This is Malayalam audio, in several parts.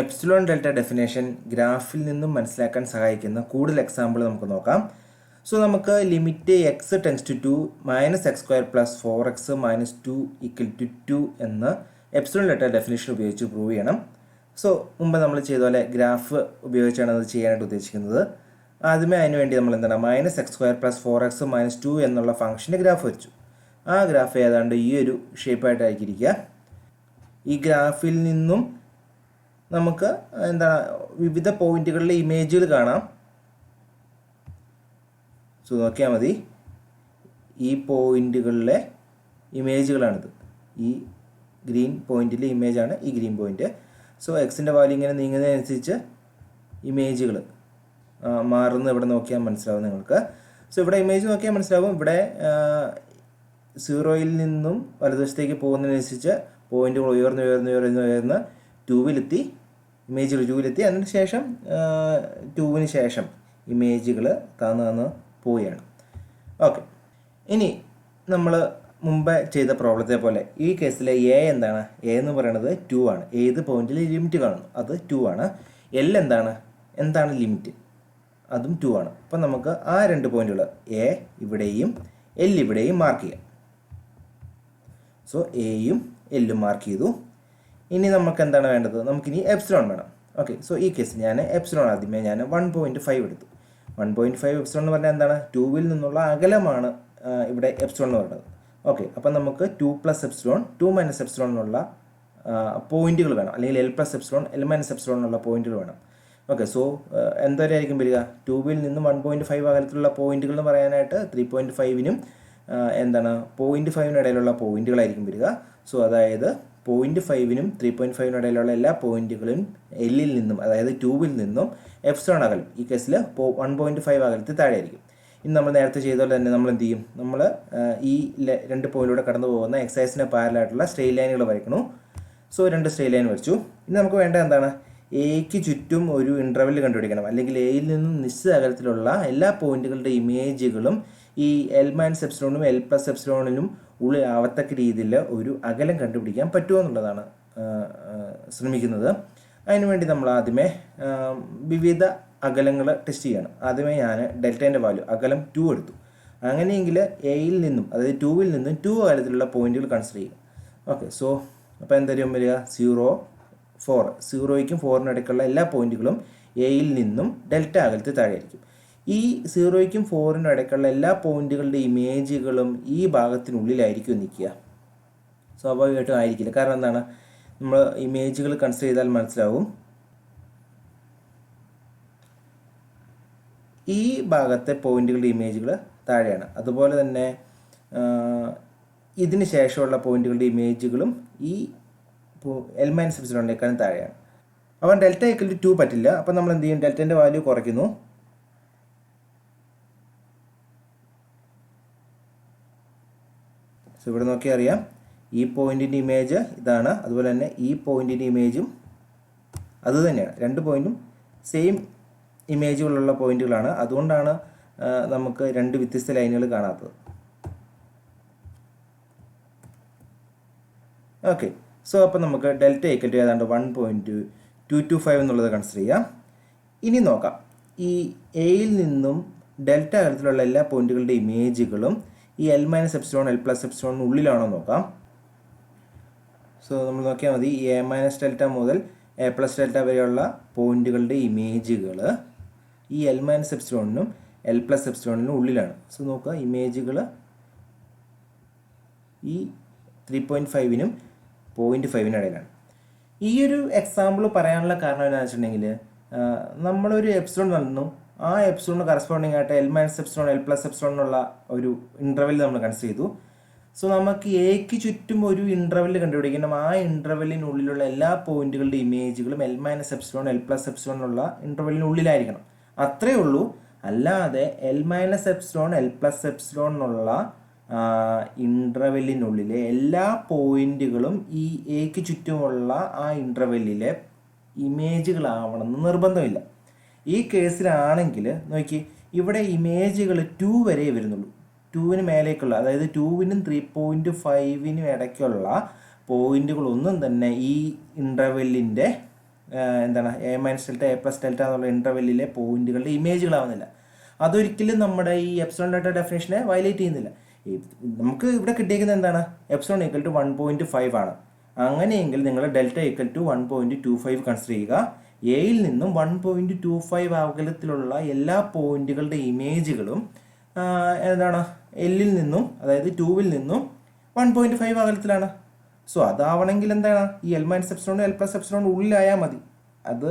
എപ്സിലോൺ ഡെൽറ്റ ഡെഫിനേഷൻ ഗ്രാഫിൽ നിന്നും മനസ്സിലാക്കാൻ സഹായിക്കുന്ന കൂടുതൽ എക്സാമ്പിൾ നമുക്ക് നോക്കാം. സോ നമുക്ക് limit x tends to 2 -x² + 4x - 2 = 2 എന്ന് എപ്സിലോൺ ഡെൽറ്റ ഡെഫിനേഷൻ ഉപയോഗിച്ച് പ്രൂവ് ചെയ്യണം. സോ മുമ്പ് നമ്മൾ ചെയ്ത പോലെ ഗ്രാഫ് ഉപയോഗിച്ചാണ് അത് ചെയ്യാനായിട്ട് ഉദ്ദേശിക്കുന്നത്. ആദ്യമേ അതിനുവേണ്ടി നമ്മൾ എന്താണ് -x² + 4x - 2 എന്നുള്ള ഫംഗ്ഷൻ്റെ ഗ്രാഫ് വരച്ചു. ആ ഗ്രാഫ് ഏതാണ്ട് ഈ ഒരു ഷേപ്പായിട്ടായിരിക്കുക. ഈ ഗ്രാഫിൽ നിന്നും നമുക്ക് എന്താണ് വിവിധ പോയിന്റുകളിലെ ഇമേജുകൾ കാണാം. സോ നോക്കിയാൽ മതി, ഈ പോയിന്റുകളിലെ ഇമേജുകളാണിത്. ഈ ഗ്രീൻ പോയിന്റിലെ ഇമേജാണ് ഈ ഗ്രീൻ പോയിന്റ്. സോ എക്സിൻ്റെ വാല്യൂ ഇങ്ങനെ നീങ്ങുന്നതിനനുസരിച്ച് ഇമേജുകൾ മാറുന്ന ഇവിടെ നോക്കിയാൽ മനസ്സിലാവും നിങ്ങൾക്ക്. സോ ഇവിടെ ഇമേജ് നോക്കിയാൽ മനസ്സിലാവും. ഇവിടെ 0-ൽ നിന്നും വലതുവശത്തേക്ക് പോകുന്നതിനനുസരിച്ച് പോയിന്റുകൾ ഉയർന്ന് 2-ലെത്തി, ഇമേജുകൾ 2-ലെത്തി. അതിന് ശേഷം 2-ന് ശേഷം ഇമേജുകൾ താന്ന് പോവുകയാണ്. ഓക്കെ, ഇനി നമ്മൾ മുമ്പ് ചെയ്ത പ്രോബ്ലത്തെ പോലെ ഈ കേസിലെ എ എന്താണ്? എ എന്ന് പറയുന്നത് 2 ആണ്. ഏത് പോയിന്റിൽ ലിമിറ്റ് കാണുന്നു അത് 2 ആണ്. എൽ എന്താണ് ലിമിറ്റ്? അതും 2 ആണ്. അപ്പം നമുക്ക് ആ രണ്ട് പോയിന്റുകൾ എ ഇവിടെയും എൽ ഇവിടെയും മാർക്ക് ചെയ്യാം. സോ എയും എല്ലും മാർക്ക് ചെയ്തു. ഇനി നമുക്ക് എന്താണ് വേണ്ടത്? നമുക്കിനി എപ്സിലോൺ വേണം. ഓക്കെ, സോ ഈ കേസിൽ ഞാൻ എപ്സിലോൺ ആദ്യമേ ഞാൻ 1.5 എടുത്തു. 1.5 എപ്സിലോൺ എന്ന് പറഞ്ഞാൽ എന്താണ്? 2-ൽ നിന്നുള്ള അകലമാണ് ഇവിടെ എപ്സിലോൺ എന്ന് പറയുന്നത്. ഓക്കെ, അപ്പം നമുക്ക് 2 + എപ്സിലോൺ 2 - എപ്സിലോൺ എന്നുള്ള പോയിന്റുകൾ വേണം, അല്ലെങ്കിൽ എൽ + എപ്സിലോൺ എൽ - എപ്സിലോൺ എന്നുള്ള പോയിന്റുകൾ വേണം. ഓക്കെ, സോ എന്തൊരായിരിക്കും വരിക? 2-ൽ നിന്നും 1.5 അകലത്തിലുള്ള പോയിന്റുകൾ എന്ന് പറയാനായിട്ട് 3.5-നും 0.5-നും ഇടയിലുള്ള പോയിന്റുകളായിരിക്കും വരിക. സോ അതായത് 0.5-നും 3.5-നും ഇടയിലുള്ള എല്ലാ പോയിന്റുകളും എല്ലിൽ നിന്നും, അതായത് 2-ൽ നിന്നും എപ്സിലോൺ അകലം, ഈ കേസിൽ 1.5 അകലത്തിൽ താഴെ ആയിരിക്കും. ഇനി നമ്മൾ നേരത്തെ ചെയ്ത പോലെ തന്നെ നമ്മൾ എന്ത് ചെയ്യും? നമ്മൾ ഈ രണ്ട് പോയിന്റിലൂടെ കടന്നു പോകുന്ന എക്സൈസിന് പാരലായിട്ടുള്ള സ്ട്രെയിറ്റ് ലൈനുകൾ വരയ്ക്കണം. സോ 2 സ്ട്രെയിറ്റ് ലൈൻ വരച്ചു. ഇനി നമുക്ക് വേണ്ട എന്താണ്? എക്ക് ചുറ്റും ഒരു ഇൻ്റർവെൽ കണ്ടുപിടിക്കണം, അല്ലെങ്കിൽ എയിൽ നിന്നും നിശ്ചിത അകലത്തിലുള്ള എല്ലാ പോയിന്റുകളുടെ ഇമേജുകളും ഈ എൽ - എപ്സിലോണിനും എൽ + എപ്സിലോണിനും ഉള്ളിൽ ആവത്തക്ക രീതിയിൽ ഒരു അകലം കണ്ടുപിടിക്കാൻ പറ്റുമോ എന്നുള്ളതാണ് ശ്രമിക്കുന്നത്. അതിനുവേണ്ടി നമ്മൾ ആദ്യമേ വിവിധ അകലങ്ങൾ ടെസ്റ്റ് ചെയ്യണം. ആദ്യമേ ഞാൻ ഡെൽറ്റേൻ്റെ വാല്യൂ അകലം 2 എടുത്തു. അങ്ങനെയെങ്കിൽ എയിൽ നിന്നും, അതായത് 2-ൽ നിന്നും 2 അകലത്തിലുള്ള പോയിന്റുകൾ കൺസിഡർ ചെയ്യും. ഓക്കെ, സോ അപ്പോൾ എന്തായാലും വരിക 0, 4. 0-ക്കും 4-നും ഇടയ്ക്കുള്ള എല്ലാ പോയിന്റുകളും എയിൽ നിന്നും ഡെൽറ്റ അകലത്തിൽ താഴെയായിരിക്കും. ഈ 0-ക്കും 4-നും ഇടയ്ക്കുള്ള എല്ലാ പോയിന്റുകളുടെ ഇമേജുകളും ഈ ഭാഗത്തിനുള്ളിലായിരിക്കും നിൽക്കുക. സ്വാഭാവികമായിട്ടും ആയിരിക്കില്ല. കാരണം എന്താണ്? നമ്മൾ ഇമേജുകൾ കൺസിഡർ ചെയ്താൽ മനസ്സിലാവും, ഈ ഭാഗത്തെ പോയിന്റുകളുടെ ഇമേജുകൾ താഴെയാണ്. അതുപോലെ തന്നെ ഇതിന് ശേഷമുള്ള പോയിന്റുകളുടെ ഇമേജുകളും ഈ എൽ - എപ്സിലോണിനേക്കാളും താഴെയാണ്. അപ്പം ഡെൽറ്റ = 2 പറ്റില്ല. അപ്പം നമ്മൾ എന്ത് ചെയ്യും? ഡെൽറ്റേൻ്റെ വാല്യൂ കുറയ്ക്കുന്നു. സോ ഇവിടെ നോക്കിയാൽ അറിയാം, ഈ പോയിന്റിൻ്റെ ഇമേജ് ഇതാണ്. അതുപോലെ തന്നെ ഈ പോയിന്റിൻ്റെ ഇമേജും അത് തന്നെയാണ്. രണ്ട് പോയിന്റും സെയിം ഇമേജുകളുള്ള പോയിന്റുകളാണ്. അതുകൊണ്ടാണ് നമുക്ക് രണ്ട് വ്യത്യസ്ത ലൈനുകൾ കാണാത്തത്. ഓക്കെ, സോ അപ്പം നമുക്ക് ഡെൽറ്റ = ഏതാണ്ട് 1.225 എന്നുള്ളത് കൺസിഡർ ചെയ്യാം. ഇനി നോക്കാം, ഈ എയിൽ നിന്നും ഡെൽറ്റ അകലത്തിലുള്ള എല്ലാ പോയിന്റുകളുടെ ഇമേജുകളും ഈ എൽ - എപ്സിലോൺ എൽ + എപ്സിലോണിന് ഉള്ളിലാണോ നോക്കാം. സോ നമ്മൾ നോക്കിയാൽ മതി, ഈ എ - ഡെൽറ്റ മുതൽ എ + ഡെൽറ്റ വരെയുള്ള പോയിന്റുകളുടെ ഇമേജുകൾ ഈ എൽ - എപ്സിലോണിനും എൽ + എപ്സിലോണിനും ഉള്ളിലാണ്. സോ നോക്കുക, ഇമേജുകൾ ഈ 3.5-നും 0.5-നും ഇടയിലാണ്. ഈ ഒരു എക്സാമ്പിൾ പറയാനുള്ള കാരണം എന്താണെന്ന് വെച്ചിട്ടുണ്ടെങ്കിൽ, നമ്മളൊരു എപ്സിലോൺ തന്നു, ആ എപ്സിലോണിന് കറസ്പോണ്ടിങ് ആയിട്ട് എൽ - എപ്സിലോൺ എൽ + എപ്സിലോണിനുള്ള ഒരു ഇൻ്റർവെൽ നമ്മൾ കൺസിഡർ ചെയ്തു. സോ നമുക്ക് എക്ക് ചുറ്റും ഒരു ഇൻ്റർവെൽ കണ്ടുപിടിക്കണം. ആ ഇൻ്റർവെല്ലിനുള്ളിലുള്ള എല്ലാ പോയിന്റുകളുടെ ഇമേജുകളും എൽ - എപ്സിലോൺ എൽ + എപ്സിലോണിനുള്ള ഇൻ്റർവെല്ലിനുള്ളിലായിരിക്കണം. അത്രേ ഉള്ളൂ. അല്ലാതെ എൽ - എപ്സിലോൺ എൽ + എപ്സിലോണിനുള്ള ഇൻ്റർവെല്ലിനുള്ളിലെ എല്ലാ പോയിന്റുകളും ഈ എക്ക് ചുറ്റുമുള്ള ആ ഇൻ്റർവെല്ലിലെ ഇമേജുകളാവണമെന്ന് നിർബന്ധമില്ല. ഈ കേസിലാണെങ്കിൽ നോക്കി, ഇവിടെ ഇമേജുകൾ 2 വരെ വരുന്നുള്ളൂ. 2-ന് മേലേക്കുള്ള, അതായത് 2-നും 3.5-നും ഇടയ്ക്കുള്ള പോയിന്റുകളൊന്നും തന്നെ ഈ ഇൻ്റർവെല്ലിൻ്റെ എന്താണ് A minus delta A plus delta എന്നുള്ള ഇൻ്റർവെല്ലിലെ പോയിന്റുകളുടെ ഇമേജുകളാവുന്നില്ല. അതൊരിക്കലും നമ്മുടെ ഈ എപ്സിലോൺ ഡെൽറ്റ ഡെഫിനേഷനെ വയലേറ്റ് ചെയ്യുന്നില്ല. നമുക്ക് ഇവിടെ കിട്ടിയിരിക്കുന്നത് എന്താണ്? എപ്സിലോൺ ഈക്വൽ ടു 1.5 ആണ്. അങ്ങനെയെങ്കിൽ നിങ്ങൾ ഡെൽറ്റ ഈക്വൽ ടു 1.25 കൺസിഡർ ചെയ്യുക. എയിൽ നിന്നും 1.25 അകലത്തിലുള്ള എല്ലാ പോയിന്റുകളുടെ ഇമേജുകളും എന്താണ് എല്ലിൽ നിന്നും, അതായത് 2-ൽ നിന്നും 1.5 അകലത്തിലാണ്. സോ അതാവണമെങ്കിൽ എന്താണ്? ഈ L minus epsilon L plus epsilon ഉള്ളിലായാൽ മതി. അത്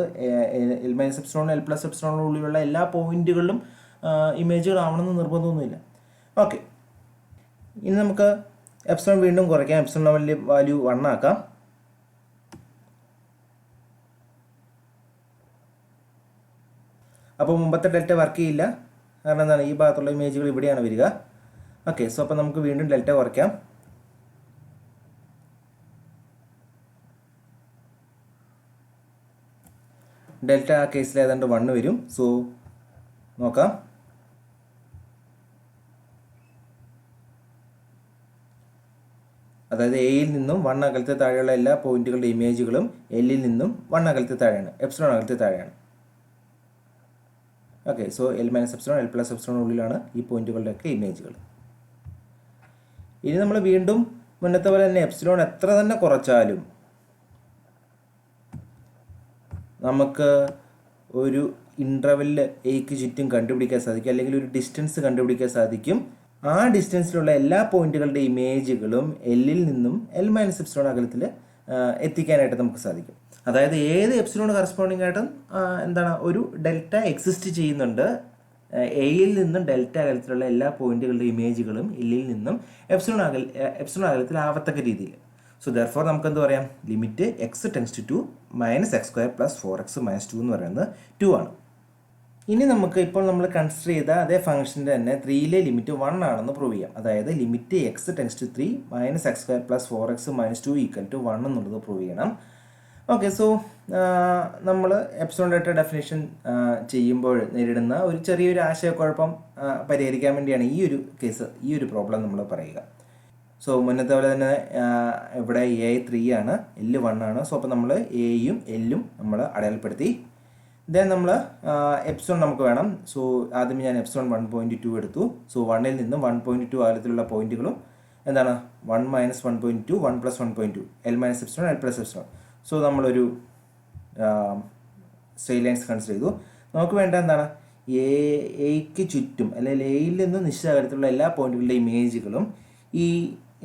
L minus epsilon L plus epsilon ഉള്ളിലുള്ള എല്ലാ പോയിന്റുകളിലും ഇമേജുകളാവണമെന്ന് നിർബന്ധമൊന്നുമില്ല. ഓക്കെ, ഇനി നമുക്ക് എപ്സിലോൺ വീണ്ടും കുറയ്ക്കാം. എപ്സിലോൺ വാല്യൂ 1 ആക്കാം. അപ്പോൾ മുമ്പത്തെ ഡെൽറ്റ വർക്ക് ചെയ്യില്ല. കാരണം എന്താണ്? ഈ ഭാഗത്തുള്ള ഇമേജുകൾ ഇവിടെയാണ് വരിക. ഓക്കെ, സോ അപ്പോൾ നമുക്ക് വീണ്ടും ഡെൽറ്റ കുറയ്ക്കാം. ഡെൽറ്റ ആ കേസിൽ ഏതാണ്ട് 1 വരും. സോ നോക്കാം. അതായത് എയിൽ നിന്നും 1 അകലത്തെ താഴെയുള്ള എല്ലാ പോയിന്റുകളുടെ ഇമേജുകളും എല്ലിൽ നിന്നും 1 അകലത്തെ താഴെയാണ്, എപ്സിലോൺ അകലത്തെ താഴെയാണ്. Okay, so L minus epsilon L plus epsilon ഉള്ളിലാണ് ഈ പോയിന്റുകളുടെയൊക്കെ ഇമേജുകൾ. ഇനി നമ്മൾ വീണ്ടും മുന്നത്തെ പോലെ തന്നെ എപ്സിലോൺ എത്ര തന്നെ കുറച്ചാലും നമുക്ക് ഒരു ഇൻ്റർവെല്ല് എക്ക് ചുറ്റും കണ്ടുപിടിക്കാൻ സാധിക്കും, അല്ലെങ്കിൽ ഒരു ഡിസ്റ്റൻസ് കണ്ടുപിടിക്കാൻ സാധിക്കും. ആ ഡിസ്റ്റൻസിലുള്ള എല്ലാ പോയിന്റുകളുടെ ഇമേജുകളും എല്ലിൽ നിന്നും എൽ മൈനസ് എപ്സിലോൺ അകലത്തിൽ എത്തിക്കാനായിട്ട് നമുക്ക് സാധിക്കും. അതായത് ഏത് എപ്സിലോൺ കറസ്പോണ്ടിങ് ആയിട്ടും എന്താണ് ഒരു ഡെൽറ്റ എക്സിസ്റ്റ് ചെയ്യുന്നുണ്ട്. എയിൽ നിന്നും ഡെൽറ്റ അകലത്തിലുള്ള എല്ലാ പോയിന്റുകളുടെ ഇമേജുകളും എല്ലിൽ നിന്നും എപ്സിലോൺ അകലത്തിൽ ആവത്തക്ക രീതിയിൽ. സോ ദർഫോർ നമുക്ക് എന്ത് പറയാം? Limit x tends to 2 minus x square plus 4x minus 2 എന്ന് പറയുന്നത് 2 ആണ്. ഇനി നമുക്ക് ഇപ്പോൾ നമ്മൾ കൺസിഡർ ചെയ്ത അതേ ഫംഗ്ഷൻ്റെ തന്നെ 3ലെ ലിമിറ്റ് 1 ആണെന്ന് പ്രൂവ് ചെയ്യാം. അതായത് limit x tends to 3 minus x square plus 4x minus 2 equal to 1 എന്നുള്ളത് പ്രൂവ് ചെയ്യണം. ഓക്കെ, സോ നമ്മൾ എപ്സിലോൺ ഡെൽറ്റ ഡെഫിനേഷൻ ചെയ്യുമ്പോൾ നേരിടുന്ന ഒരു ചെറിയൊരു ആശയക്കുഴപ്പം പരിഹരിക്കാൻ വേണ്ടിയാണ് ഈ ഒരു പ്രോബ്ലം നമ്മൾ പറയുക. സോ മുന്നത്തെ പോലെ തന്നെ ഇവിടെ എ 3 ആണ്, എല്ല് 1 ആണ്. സോ അപ്പോൾ നമ്മൾ എയും എല്ലും നമ്മൾ അടയാളപ്പെടുത്തി. ദെൻ നമ്മൾ എപ്സിലോൺ നമുക്ക് വേണം. സോ ആദ്യം ഞാൻ എപ്സിലോൺ 1.2 എടുത്തു. സോ 1-ൽ നിന്നും 1.2 അകലത്തിലുള്ള പോയിന്റുകളും എന്താണ്? 1 minus 1.2 1 plus 1.2 L minus epsilon L plus epsilon. So നമ്മളൊരു സ്ട്രെയിറ്റ് ലൈൻസ് കൺസിഡർ ചെയ്തു. നമുക്ക് വേണ്ട എന്താണ്? എക്ക് ചുറ്റും അല്ലെങ്കിൽ എയിൽ നിന്ന് നിശ്ചിത അകലത്തിലുള്ള എല്ലാ പോയിന്റുകളുടെ ഇമേജുകളും ഈ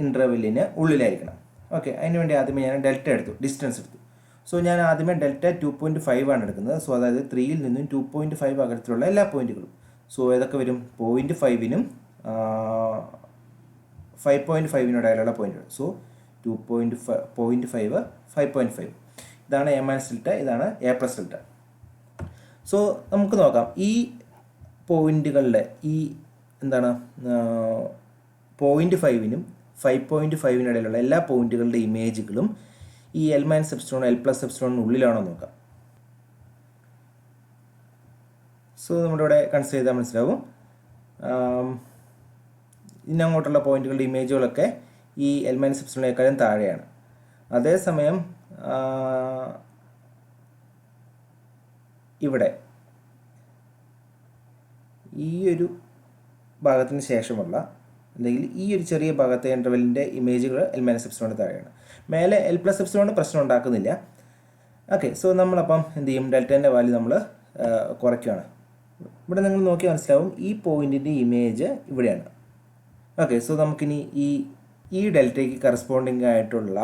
ഇൻ്റർവെല്ലിന് ഉള്ളിലായിരിക്കണം. ഓക്കെ, അതിനുവേണ്ടി ആദ്യമേ ഞാൻ ഡെൽറ്റ എടുത്തു, ഡിസ്റ്റൻസ് എടുത്തു. സോ ഞാൻ ആദ്യമേ ഡെൽറ്റ 2.5 ആണ് എടുക്കുന്നത്. സോ അതായത് 3-ൽ നിന്നും 2.5 അകലത്തിലുള്ള എല്ലാ പോയിന്റുകളും. സോ ഏതൊക്കെ വരും? 0.5-നും 5.5-നോടായുള്ള പോയിന്റുകൾ. സോ 2.5 5.5. ഇതാണ് എ മൈനസ് ഡെൽറ്റ, ഇതാണ് എ പ്ലസ് ഡെൽറ്റ. സോ നമുക്ക് നോക്കാം ഈ പോയിന്റുകളുടെ ഈ എന്താണ് 0.5-നും 5.5-നിടയിലുള്ള എല്ലാ പോയിന്റുകളുടെ ഇമേജുകളും ഈ L minus epsilon L plus എപ്സിലോണിന് ഉള്ളിലാണോ നോക്കാം. സോ നമ്മുടെ ഇവിടെ കൺസിഡർ ചെയ്താൽ മനസ്സിലാവും. ഇതിനങ്ങോട്ടുള്ള പോയിന്റുകളുടെ ഇമേജുകളൊക്കെ ഈ എൽ മൈനസ് എപ്സിലോണിനേക്കാളും താഴെയാണ്. അതേസമയം ഇവിടെ ഈ ഒരു ഭാഗത്തിന് ശേഷമുള്ള അല്ലെങ്കിൽ ഈ ഒരു ചെറിയ ഭാഗത്തെ ഇൻ്റർവെല്ലിൻ്റെ ഇമേജുകൾ എൽ മൈനസ് എപ്സിലോണിന് താഴെയാണ്. മേലെ എൽ പ്ലസ് എപ്സിലോണിന് പ്രശ്നം ഉണ്ടാക്കുന്നില്ല. ഓക്കെ, സോ നമ്മളപ്പം എന്ത് ചെയ്യും? ഡെൽറ്റേൻ്റെ വാല്യൂ നമ്മൾ കുറയ്ക്കുകയാണ്. ഇവിടെ നിങ്ങൾ നോക്കി മനസ്സിലാവും ഈ പോയിന്റിൻ്റെ ഇമേജ് ഇവിടെയാണ്. ഓക്കെ, സോ നമുക്കിനി ഈ ഡെൽറ്റയ്ക്ക് കറസ്പോണ്ടിങ് ആയിട്ടുള്ള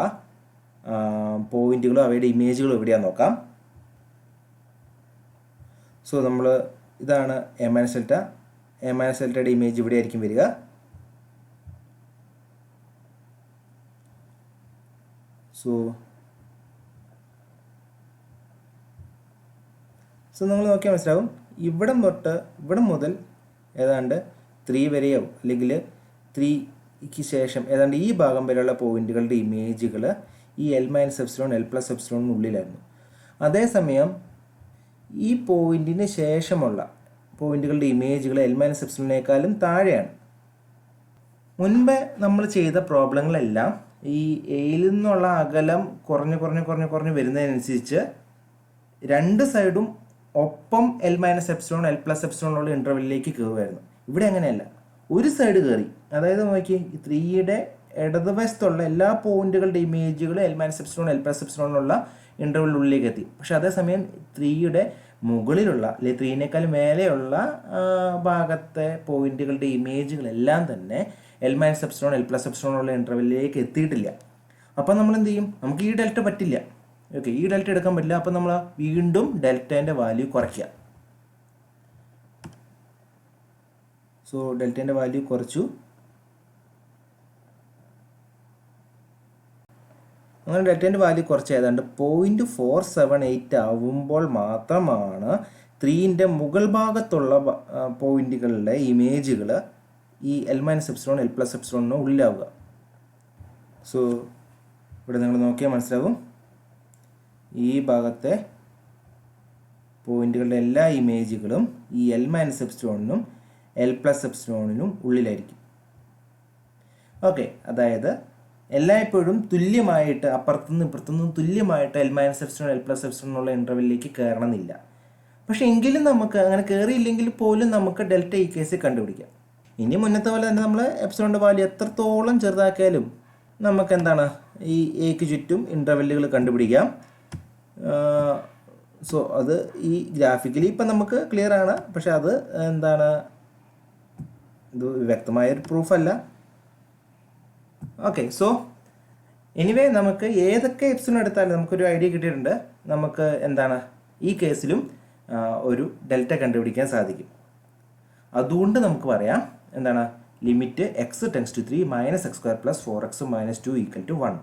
പോയിന്റുകളും അവയുടെ ഇമേജുകളും എവിടെയാണെന്ന് നോക്കാം. സോ നമ്മൾ ഇതാണ് A minus delta. A minus ഡെൽറ്റയുടെ ഇമേജ് ഇവിടെ ആയിരിക്കും വരിക. സോ നമ്മൾ നോക്കിയാൽ മനസ്സിലാവും ഇവിടെ മുതൽ ഏതാണ്ട് 3 വരെയോ അല്ലെങ്കിൽ 3ക്ക് ശേഷം ഏതാണ്ട് ഈ ഭാഗം വരെയുള്ള പോയിന്റുകളുടെ ഇമേജുകൾ ഈ L minus epsilon L plus എപ്സിലോണിനുള്ളിലായിരുന്നു. അതേസമയം ഈ പോയിന്റിന് ശേഷമുള്ള പോയിന്റുകളുടെ ഇമേജുകൾ എൽ മൈനസ് എപ്സിലോണിനേക്കാളും താഴെയാണ്. മുൻപ് നമ്മൾ ചെയ്ത പ്രോബ്ലങ്ങളെല്ലാം ഈ എയിൽ നിന്നുള്ള അകലം കുറഞ്ഞ് വരുന്നതിനനുസരിച്ച് രണ്ട് സൈഡും ഒപ്പം L minus epsilon L plus എപ്സിലോണുള്ള ഇൻ്റർവെല്ലിലേക്ക് കയറുമായിരുന്നു. ഇവിടെ അങ്ങനെയല്ല, ഒരു സൈഡ് കയറി. അതായത് നോക്കി, ഈ 3യുടെ ഇടതുവശത്തുള്ള എല്ലാ പോയിന്റുകളുടെ ഇമേജുകൾ L minus epsilon L plus എപ്സിലോണുള്ള ഇൻ്റർവെല്ലിനുള്ളിലേക്ക് എത്തി. പക്ഷെ അതേസമയം 3യുടെ മുകളിലുള്ള അല്ലെങ്കിൽ 3നേക്കാൾ മേലെയുള്ള ഭാഗത്തെ പോയിന്റുകളുടെ ഇമേജുകളെല്ലാം തന്നെ L minus epsilon L plus എപ്സിലോണുള്ള ഇൻ്റർവെല്ലിലേക്ക് എത്തിയിട്ടില്ല. അപ്പം നമ്മൾ എന്ത് ചെയ്യും? നമുക്ക് ഈ ഡെൽറ്റ പറ്റില്ല. ഓക്കെ, ഈ ഡെൽറ്റ എടുക്കാൻ പറ്റില്ല. അപ്പം നമ്മൾ വീണ്ടും ഡെൽറ്റേൻ്റെ വാല്യൂ കുറയ്ക്കുക. സോ ഡെൽറ്റേൻ്റെ വാല്യൂ കുറച്ചു. അങ്ങനെ ഡെൽറ്റേൻ്റെ വാല്യൂ കുറച്ച് ഏതാണ്ട് 0.478 ആവുമ്പോൾ മാത്രമാണ് 3ൻ്റെ മുകൾ ഭാഗത്തുള്ള പോയിന്റുകളുടെ ഇമേജുകൾ ഈ L minus epsilon L plus എപ്സിലോണിന് ഉള്ളിലാവുക. സോ ഇവിടെ നിങ്ങൾ നോക്കിയാൽ മനസ്സിലാവും, ഈ ഭാഗത്തെ പോയിന്റുകളുടെ എല്ലാ ഇമേജുകളും ഈ എൽ മൈനസ് എപ്സിലോണിനും എൽ പ്ലസ് എപ്സിലോണിനും ഉള്ളിലായിരിക്കും. ഓക്കെ, അതായത് എല്ലായ്പ്പോഴും തുല്യമായിട്ട് അപ്പുറത്തുനിന്ന് ഇപ്പുറത്തുനിന്നും തുല്യമായിട്ട് L minus epsilon L plus എപ്സിലോണുള്ള ഇൻ്റർവെല്ലിലേക്ക് കയറണമെന്നില്ല. പക്ഷെ എങ്കിലും നമുക്ക് അങ്ങനെ കയറിയില്ലെങ്കിൽ പോലും നമുക്ക് ഡെൽറ്റ ഈ കേസിൽ കണ്ടുപിടിക്കാം. ഇനി മുന്നത്തെ പോലെ തന്നെ നമ്മൾ എപ്സിലോണിൻ്റെ വാല്യൂ എത്രത്തോളം ചെറുതാക്കിയാലും നമുക്ക് എന്താണ് ഈ എക്ക് ചുറ്റും ഇൻ്റർവെല്ലുകൾ കണ്ടുപിടിക്കാം. സോ അത് ഈ ഗ്രാഫിക്കലി ഇപ്പം നമുക്ക് ക്ലിയർ ആണ്. പക്ഷെ അത് എന്താണ്, ഇത് വ്യക്തമായൊരു പ്രൂഫല്ല. ഓക്കെ, സോ എനിവേ നമുക്ക് ഏതൊക്കെ എപ്സിലോൺ എടുത്താലും നമുക്കൊരു ഐഡിയ കിട്ടിയിട്ടുണ്ട്. നമുക്ക് എന്താണ് ഈ കേസിലും ഒരു ഡെൽറ്റ കണ്ടുപിടിക്കാൻ സാധിക്കും. അതുകൊണ്ട് നമുക്ക് പറയാം എന്താണ്, ലിമിറ്റ് x → 3 -x² + 4x - 2 = 1.